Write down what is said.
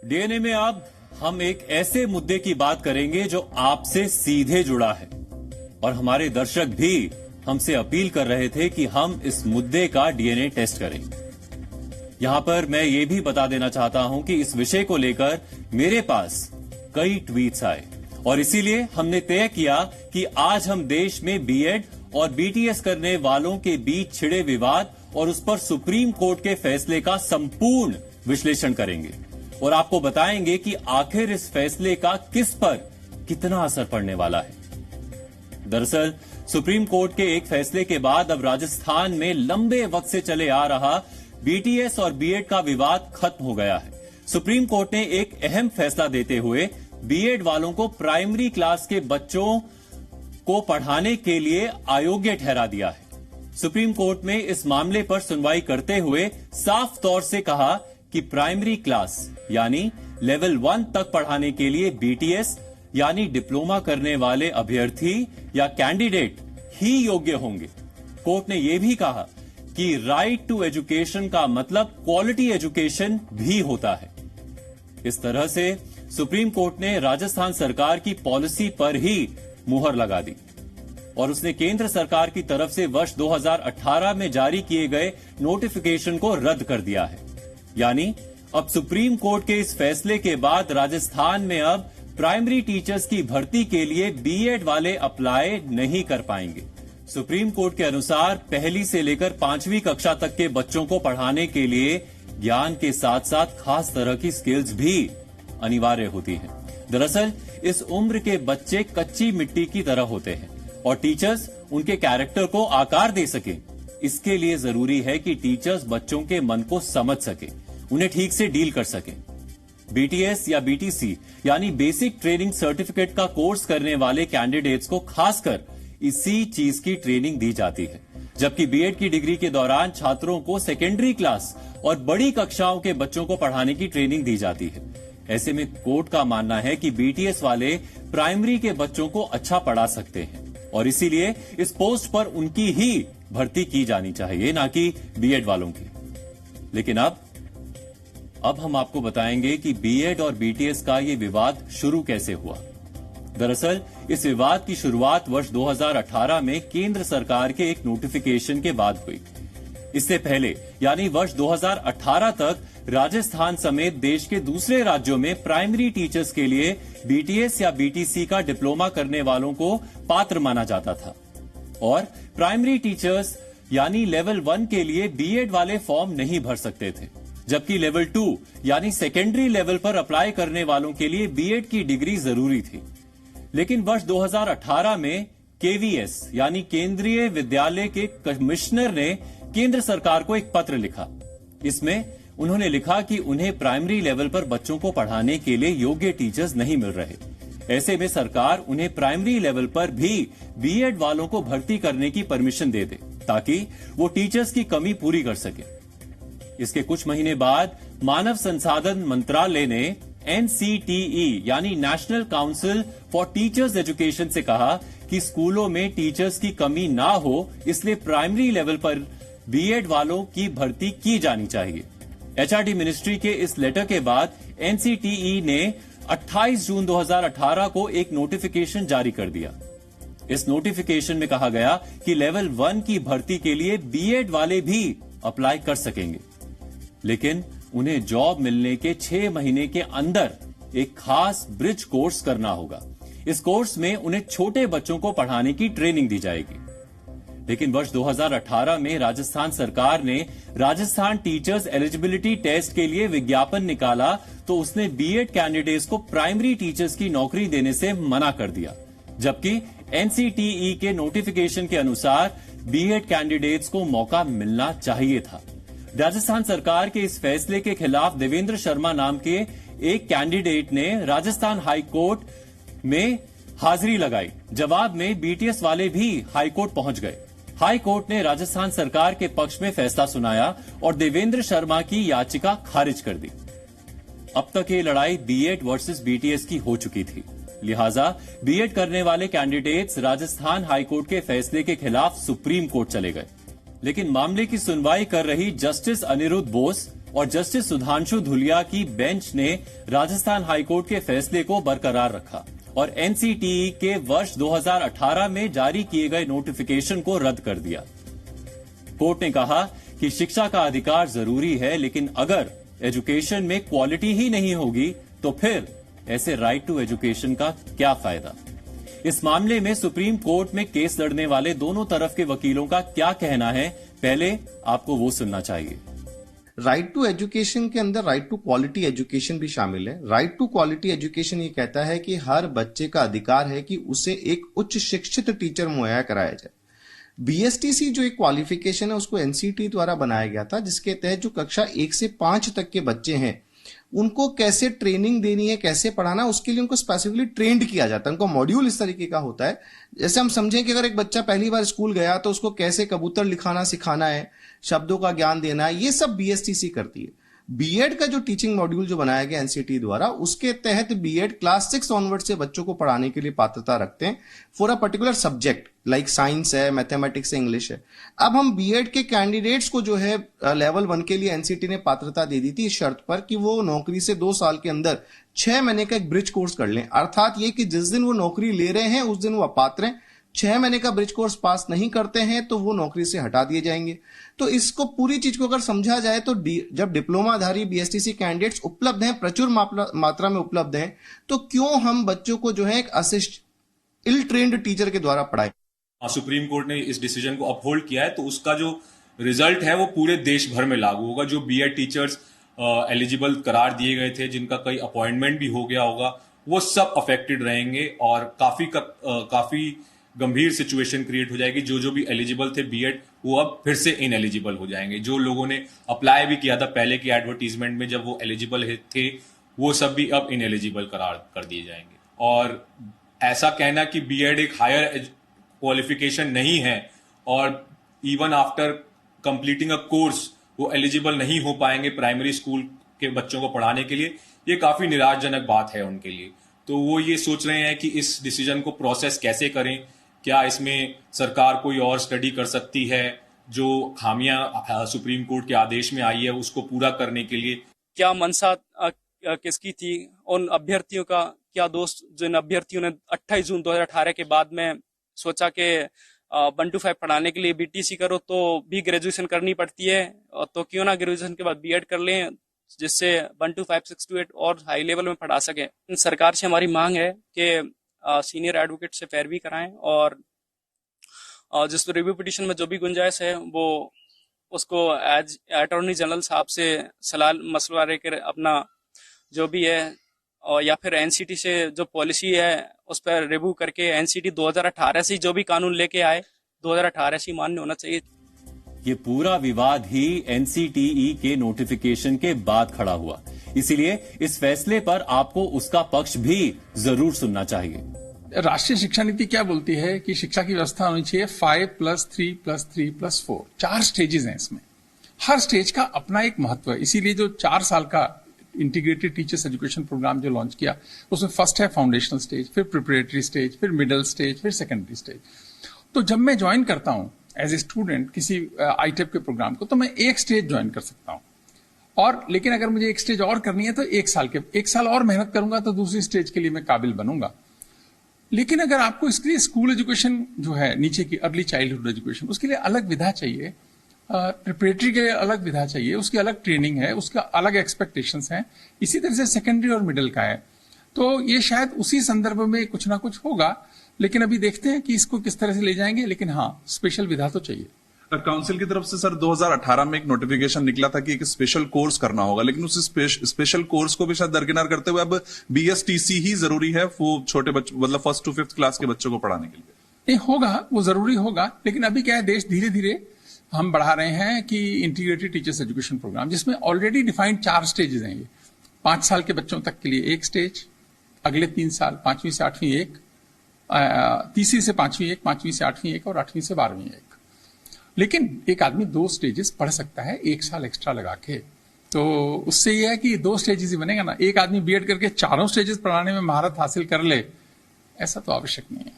DNA में अब हम एक ऐसे मुद्दे की बात करेंगे जो आपसे सीधे जुड़ा है और हमारे दर्शक भी हमसे अपील कर रहे थे कि हम इस मुद्दे का डीएनए टेस्ट करें। यहां पर मैं ये भी बता देना चाहता हूं कि इस विषय को लेकर मेरे पास कई ट्वीट्स आए और इसीलिए हमने तय किया कि आज हम देश में बीएड और बीटीएस करने वालों के बीच छिड़े विवाद और उस पर सुप्रीम कोर्ट के फैसले का संपूर्ण विश्लेषण करेंगे और आपको बताएंगे कि आखिर इस फैसले का किस पर कितना असर पड़ने वाला है। दरअसल सुप्रीम कोर्ट के एक फैसले के बाद अब राजस्थान में लंबे वक्त से चले आ रहा बीटीएस और बीएड का विवाद खत्म हो गया है। सुप्रीम कोर्ट ने एक अहम फैसला देते हुए बीएड वालों को प्राइमरी क्लास के बच्चों को पढ़ाने के लिए अयोग्य ठहरा दिया है। सुप्रीम कोर्ट में इस मामले पर सुनवाई करते हुए साफ तौर से कहा कि प्राइमरी क्लास यानी लेवल 1 तक पढ़ाने के लिए बीटीएस यानी डिप्लोमा करने वाले अभ्यर्थी या कैंडिडेट ही योग्य होंगे। कोर्ट ने यह भी कहा कि राइट टू एजुकेशन का मतलब क्वालिटी एजुकेशन भी होता है। इस तरह से सुप्रीम कोर्ट ने राजस्थान सरकार की पॉलिसी पर ही मुहर लगा दी और उसने केंद्र सरकार की तरफ से वर्ष 2018 में जारी किए गए नोटिफिकेशन को रद्द कर दिया है। यानी अब सुप्रीम कोर्ट के इस फैसले के बाद राजस्थान में अब प्राइमरी टीचर्स की भर्ती के लिए बीएड वाले अप्लाई नहीं कर पाएंगे। सुप्रीम कोर्ट के अनुसार पहली से लेकर 5वीं कक्षा तक के बच्चों को पढ़ाने के लिए ज्ञान के साथ साथ खास तरह की स्किल्स भी अनिवार्य होती हैं। दरअसल इस उम्र के बच्चे कच्ची मिट्टी की तरह होते हैं और टीचर्स उनके कैरेक्टर को आकार दे सकें। इसके लिए जरूरी है कि टीचर्स बच्चों के मन को समझ सके, उन्हें ठीक से डील कर सके। बीटीएस या बीटीसी यानी बेसिक ट्रेनिंग सर्टिफिकेट का कोर्स करने वाले कैंडिडेट्स को खासकर इसी चीज की ट्रेनिंग दी जाती है, जबकि बीएड की डिग्री के दौरान छात्रों को सेकेंडरी क्लास और बड़ी कक्षाओं के बच्चों को पढ़ाने की ट्रेनिंग दी जाती है। ऐसे में कोर्ट का मानना है कि बीटीएस वाले प्राइमरी के बच्चों को अच्छा पढ़ा सकते हैं और इसीलिए इस पोस्ट पर उनकी ही भर्ती की जानी चाहिए, ना कि बीएड वालों की। लेकिन अब हम आपको बताएंगे कि बीएड और बीटीएस का ये विवाद शुरू कैसे हुआ। दरअसल इस विवाद की शुरुआत वर्ष 2018 में केंद्र सरकार के एक नोटिफिकेशन के बाद हुई। इससे पहले यानी वर्ष 2018 तक राजस्थान समेत देश के दूसरे राज्यों में प्राइमरी टीचर्स के लिए बीटीएस या बीटीसी का डिप्लोमा करने वालों को पात्र माना जाता था और प्राइमरी टीचर्स यानी लेवल 1 के लिए बीएड वाले फॉर्म नहीं भर सकते थे, जबकि लेवल 2 यानी सेकेंडरी लेवल पर अप्लाई करने वालों के लिए बीएड की डिग्री जरूरी थी। लेकिन वर्ष 2018 में केवीएस यानी केंद्रीय विद्यालय के कमिश्नर ने केंद्र सरकार को एक पत्र लिखा। इसमें उन्होंने लिखा कि उन्हें प्राइमरी लेवल पर बच्चों को पढ़ाने के लिए योग्य टीचर्स नहीं मिल रहे। ऐसे में सरकार उन्हें प्राइमरी लेवल पर भी बीएड वालों को भर्ती करने की परमिशन दे दे ताकि वो टीचर्स की कमी पूरी कर सके। इसके कुछ महीने बाद मानव संसाधन मंत्रालय ने एनसीटीई यानी national council for teachers education से कहा कि स्कूलों में टीचर्स की कमी ना हो, इसलिए प्राइमरी लेवल पर बीएड वालों की भर्ती की जानी चाहिए। एचआरडी मिनिस्ट्री के इस लेटर के बाद एनसीटीई ने 28 जून 2018 को एक नोटिफिकेशन जारी कर दिया। इस नोटिफिकेशन में कहा गया कि लेवल 1 की भर्ती के लिए बीएड वाले भी अप्लाई कर सकेंगे, लेकिन उन्हें जॉब मिलने के 6 महीने के अंदर एक खास ब्रिज कोर्स करना होगा। इस कोर्स में उन्हें छोटे बच्चों को पढ़ाने की ट्रेनिंग दी जाएगी। लेकिन वर्ष 2018 में राजस्थान सरकार ने राजस्थान टीचर्स एलिजिबिलिटी टेस्ट के लिए विज्ञापन निकाला तो उसने बीएड कैंडिडेट्स को प्राइमरी टीचर्स की नौकरी देने से मना कर दिया, जबकि एनसीटीई के नोटिफिकेशन के अनुसार बीएड कैंडिडेट्स को मौका मिलना चाहिए था। राजस्थान सरकार के इस फैसले के खिलाफ देवेंद्र शर्मा नाम के एक कैंडिडेट ने राजस्थान हाईकोर्ट में हाजिरी लगाई। जवाब में बीटीएस वाले भी हाईकोर्ट पहुंच गए। हाईकोर्ट ने राजस्थान सरकार के पक्ष में फैसला सुनाया और देवेंद्र शर्मा की याचिका खारिज कर दी। अब तक ये लड़ाई बीएड वर्सेस बीटीएस की हो चुकी थी, लिहाजा बीएड करने वाले कैंडिडेट्स राजस्थान हाईकोर्ट के फैसले के खिलाफ सुप्रीम कोर्ट चले गए। लेकिन मामले की सुनवाई कर रही जस्टिस अनिरुद्ध बोस और जस्टिस सुधांशु धुलिया की बेंच ने राजस्थान हाईकोर्ट के फैसले को बरकरार रखा और एनसीटीई के वर्ष 2018 में जारी किए गए नोटिफिकेशन को रद्द कर दिया। कोर्ट ने कहा कि शिक्षा का अधिकार जरूरी है, लेकिन अगर एजुकेशन में क्वालिटी ही नहीं होगी तो फिर ऐसे राइट टू एजुकेशन का क्या फायदा। इस मामले में सुप्रीम कोर्ट में केस लड़ने वाले दोनों तरफ के वकीलों का क्या कहना है, पहले आपको वो सुनना चाहिए। राइट टू एजुकेशन के अंदर राइट टू क्वालिटी एजुकेशन भी शामिल है। राइट टू क्वालिटी एजुकेशन ये कहता है कि हर बच्चे का अधिकार है कि उसे एक उच्च शिक्षित टीचर मुहैया कराया जाए। बीएसटीसी जो एक क्वालिफिकेशन है उसको एनसीटी द्वारा बनाया गया था, जिसके तहत जो कक्षा 1 से 5 तक के बच्चे हैं उनको कैसे ट्रेनिंग देनी है, कैसे पढ़ाना, उसके लिए उनको स्पेसिफिकली ट्रेंड किया जाता है। उनको मॉड्यूल इस तरीके का होता है, जैसे हम समझें कि अगर एक बच्चा पहली बार स्कूल गया तो उसको कैसे कबूतर लिखाना सिखाना है, शब्दों का ज्ञान देना है, ये सब बीएसटीसी करती है। बीएड का जो टीचिंग मॉड्यूल जो बनाया गया एनसीटी द्वारा, उसके तहत बीएड क्लास 6 ऑनवर्ड से बच्चों को पढ़ाने के लिए पात्रता रखते हैं for a particular subject, like science है, मैथमेटिक्स है, इंग्लिश है। अब हम बीएड के कैंडिडेट्स को जो है लेवल 1 के लिए एनसीटी ने पात्रता दे दी थी इस शर्त पर कि वो नौकरी से 2 साल के अंदर 6 महीने का एक ब्रिज कोर्स कर लें। अर्थात ये कि जिस दिन वो नौकरी ले रहे हैं उस दिन वो अपात्र हैं, 6 महीने का ब्रिज कोर्स पास नहीं करते हैं तो वो नौकरी से हटा दिए जाएंगे। तो इसको पूरी चीज को अगर समझा जाए तो जब डिप्लोमाधारी बीएसटीसी कैंडिडेट्स उपलब्ध हैं, प्रचुर मात्रा में उपलब्ध हैं, तो क्यों हम बच्चों को जो है एक असिस्ट इल ट्रेन्ड टीचर के द्वारा पढ़ाएं। सुप्रीम कोर्ट ने इस डिसीजन को अपहोल्ड किया है, तो उसका जो रिजल्ट है वो पूरे देश भर में लागू होगा। जो बीएड टीचर्स एलिजिबल करार दिए गए थे, जिनका कई अपॉइंटमेंट भी हो गया होगा, वो सब अफेक्टेड रहेंगे और काफी गंभीर सिचुएशन क्रिएट हो जाएगी। जो भी एलिजिबल थे बीएड, वो अब फिर से इनएलिजिबल हो जाएंगे। जो लोगों ने अप्लाई भी किया था पहले की एडवर्टीजमेंट में जब वो एलिजिबल थे, वो सब भी अब इनएलिजिबल करार कर दिए जाएंगे। और ऐसा कहना कि बीएड एक हायर क्वालिफिकेशन नहीं है और even after completing a course वो एलिजिबल नहीं हो पाएंगे प्राइमरी स्कूल के बच्चों को पढ़ाने के लिए, ये काफी निराशजनक बात है उनके लिए। तो वो ये सोच रहे हैं कि इस डिसीजन को प्रोसेस कैसे करें, क्या इसमें सरकार कोई और स्टडी कर सकती है, जो खामियां सुप्रीम कोर्ट के आदेश में आई है उसको पूरा करने के लिए। क्या मंशा किसकी थी, उन अभ्यर्थियों का क्या दोष जिन अभ्यर्थियों ने 28 जून 2018 के बाद में सोचा कि 1 to 5 पढ़ाने के लिए बीटीसी करो तो भी ग्रेजुएशन करनी पड़ती है, तो क्यों ना ग्रेजुएशन के बाद बीएड कर लें, जिससे 1 to 5, 6 to 8 और हाई लेवल में पढ़ा सके। सरकार से हमारी मांग है कि सीनियर एडवोकेट से पैरवी कराएं और जिस रिव्यू पिटीशन में जो भी गुंजाइश है वो उसको एज अटॉर्नी जनरल साहब से सलाह मसला लेकर अपना जो भी है, और या फिर एनसीटी से जो पॉलिसी है उस पर रिव्यू करके एनसीटी 2018 से जो भी कानून लेके आए 2018 से मान्य होना चाहिए। ये पूरा विवाद ही एनसीटीई के नोटिफिकेशन के बाद खड़ा हुआ, इसीलिए इस फैसले पर आपको उसका पक्ष भी जरूर सुनना चाहिए। राष्ट्रीय शिक्षा नीति क्या बोलती है कि शिक्षा की व्यवस्था होनी चाहिए 5+3+3+4, 4 स्टेजेस हैं इसमें। हर स्टेज का अपना एक महत्व है, इसीलिए जो 4 साल का इंटीग्रेटेड टीचर्स एजुकेशन प्रोग्राम जो लॉन्च किया, उसमें फर्स्ट है फाउंडेशनल स्टेज, फिर प्रिपरेटरी स्टेज, फिर मिडिल स्टेज, फिर सेकेंडरी स्टेज। तो जब मैं ज्वाइन करता हूं एज ए स्टूडेंट किसी आईटेप के प्रोग्राम को, तो मैं एक स्टेज ज्वाइन कर सकता हूं, और लेकिन अगर मुझे एक स्टेज और करनी है तो 1 साल और मेहनत करूंगा तो दूसरी स्टेज के लिए मैं काबिल बनूंगा। लेकिन अगर आपको इसके लिए स्कूल एजुकेशन जो है नीचे की अर्ली चाइल्डहुड एजुकेशन, उसके लिए अलग विधा चाहिए, प्रिपरेटरी के लिए अलग विधा चाहिए, उसकी अलग ट्रेनिंग है, उसका अलग एक्सपेक्टेशंस हैं, इसी तरह से सेकेंडरी और मिडिल का है। तो ये शायद उसी संदर्भ में कुछ ना कुछ होगा, लेकिन अभी देखते हैं कि इसको किस तरह से ले जाएंगे। लेकिन हाँ, स्पेशल विधा तो चाहिए। काउंसिल की तरफ से सर 2018 में एक नोटिफिकेशन निकला था कि एक स्पेशल कोर्स करना होगा, लेकिन उस स्पेशल कोर्स को भी शायद दरकिनार करते हुए अब बीएसटीसी ही जरूरी है वो छोटे बच्चों, मतलब 1st to 5th क्लास के बच्चों को पढ़ाने के लिए। नहीं होगा, वो जरूरी होगा, लेकिन अभी क्या है, देश धीरे धीरे हम बढ़ा रहे हैं कि इंटीग्रेटेड टीचर्स एजुकेशन प्रोग्राम, जिसमें ऑलरेडी डिफाइंड 4 स्टेजेस हैं। ये 5 साल के बच्चों तक के लिए एक स्टेज, अगले 3 साल 5वीं से 8वीं एक, 3वीं से 5वीं एक, 5वीं से 8वीं एक और 8वीं से 12वीं एक। लेकिन एक आदमी 2 स्टेजेस पढ़ सकता है 1 साल एक्स्ट्रा लगा के, तो उससे यह है कि 2 स्टेजेस ही बनेगा ना। एक आदमी बीएड करके 4 स्टेजेस पढ़ाने में महारत हासिल कर ले, ऐसा तो आवश्यक नहीं है।